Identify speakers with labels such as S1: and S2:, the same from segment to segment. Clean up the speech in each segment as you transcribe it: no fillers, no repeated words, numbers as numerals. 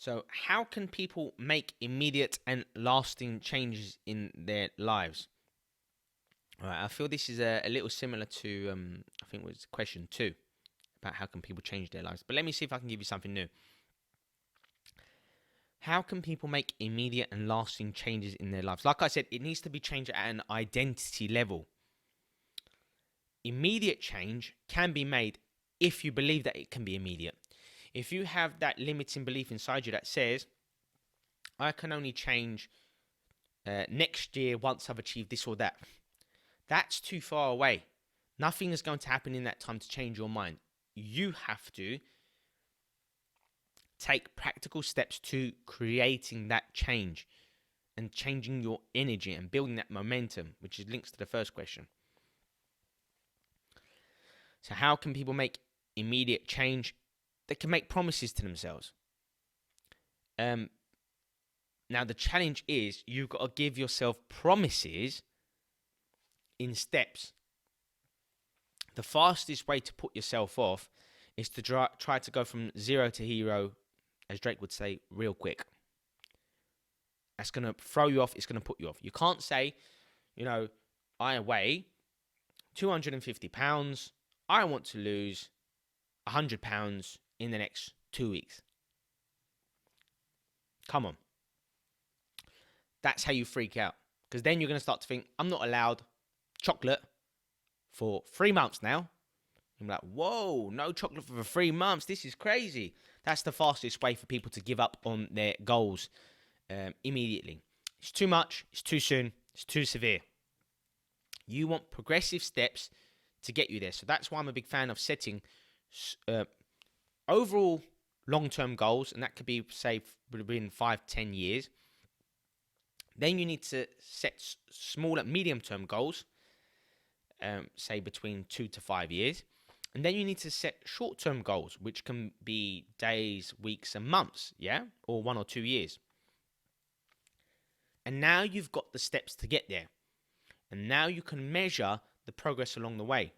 S1: So, how can people make immediate and lasting changes in their lives? All right, I feel this is a little similar to, I think it was question 2 about how can people change their lives. But let me see if I can give you something new. How can people make immediate and lasting changes in their lives? Like I said, it needs to be changed at an identity level. Immediate change can be made if you believe that it can be immediate. If you have that limiting belief inside you that says, I can only change next year once I've achieved this or that, that's too far away. Nothing is going to happen in that time to change your mind. You have to take practical steps to creating that change and changing your energy and building that momentum, which is links to the first question. So how can people make immediate change? They can make promises to themselves. Now the challenge is you've got to give yourself promises in steps. The fastest way to put yourself off is to try to go from zero to hero, as Drake would say, real quick. That's going to throw you off. It's going to put you off. You can't say, I weigh 250 pounds. I want to lose 100 pounds in the next 2 weeks. Come on. That's how you freak out. Because then you're going to start to think, I'm not allowed chocolate for 3 months now. I'm like, whoa, no chocolate for 3 months. This is crazy. That's the fastest way for people to give up on their goals immediately. It's too much. It's too soon. It's too severe. You want progressive steps to get you there. So that's why I'm a big fan of setting overall long-term goals. And that could be, say, within 5-10 years. Then you need to set smaller, medium-term goals, say between 2 to 5 years. And then you need to set short-term goals, which can be days, weeks, and months, yeah? Or 1 or 2 years. And now you've got the steps to get there. And now you can measure the progress along the way.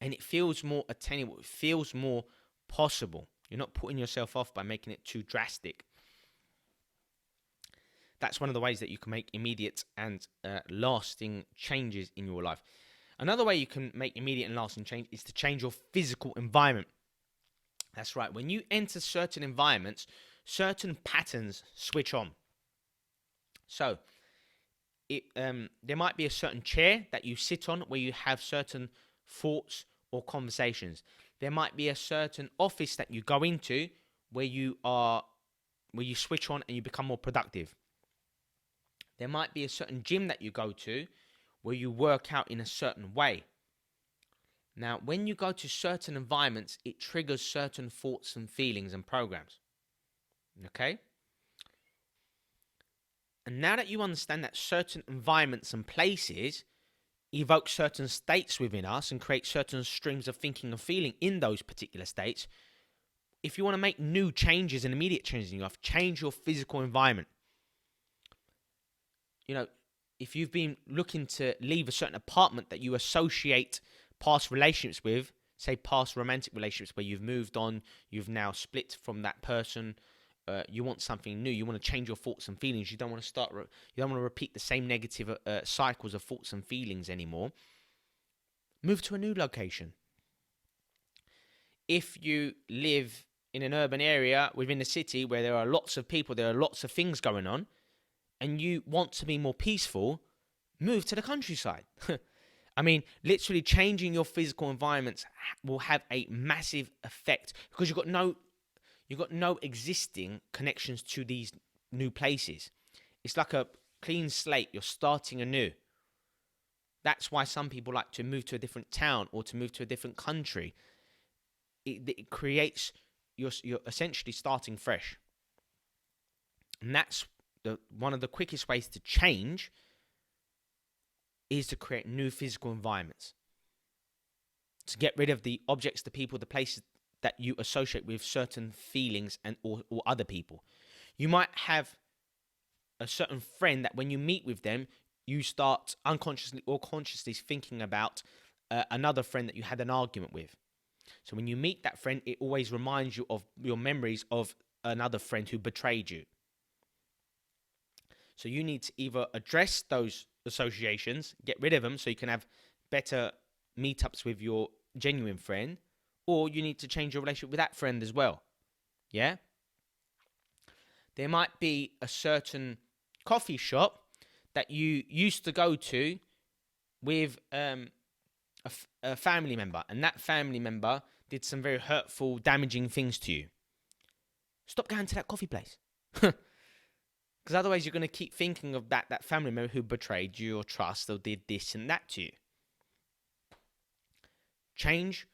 S1: And it feels more attainable. It feels more possible. You're not putting yourself off by making it too drastic. That's one of the ways that you can make immediate and lasting changes in your life. Another way you can make immediate and lasting change is to change your physical environment. That's right. When you enter certain environments, certain patterns switch on. So, there might be a certain chair that you sit on where you have certain thoughts or conversations. There might be a certain office that you go into where you switch on and you become more productive. There might be a certain gym that you go to where you work out in a certain way. Now, when you go to certain environments, it triggers certain thoughts and feelings and programs. Okay? And now that you understand that certain environments and places evoke certain states within us and create certain streams of thinking and feeling in those particular states, if you want to make new changes and immediate changes in your life, change your physical environment. If you've been looking to leave a certain apartment that you associate past relationships with, say past romantic relationships where you've moved on, you've now split from that person, you want something new, you want to change your thoughts and feelings, you don't want to repeat the same negative cycles of thoughts and feelings anymore, move to a new location. If you live in an urban area within the city where there are lots of people, there are lots of things going on, and you want to be more peaceful, move to the countryside. I mean, literally changing your physical environments will have a massive effect because you've got no existing connections to these new places. It's like a clean slate. You're starting anew. That's why some people like to move to a different town or to move to a different country. It creates, you're essentially starting fresh. And that's one of the quickest ways to change is to create new physical environments. To get rid of the objects, the people, the places that you associate with certain feelings and or other people. You might have a certain friend that when you meet with them, you start unconsciously or consciously thinking about another friend that you had an argument with. So when you meet that friend, it always reminds you of your memories of another friend who betrayed you. So you need to either address those associations, get rid of them so you can have better meetups with your genuine friend, or you need to change your relationship with that friend as well. Yeah? There might be a certain coffee shop that you used to go to with a family member, and that family member did some very hurtful, damaging things to you. Stop going to that coffee place. Because otherwise you're going to keep thinking of that family member who betrayed you or trust or did this and that to you. Change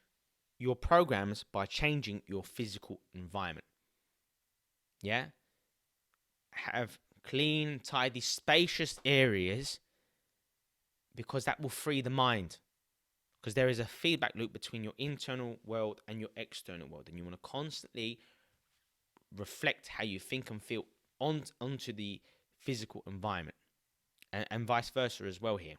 S1: your programs by changing your physical environment. Yeah? Have clean, tidy, spacious areas, because that will free the mind. Because there is a feedback loop between your internal world and your external world, and you want to constantly reflect how you think and feel onto the physical environment, and vice versa as well here.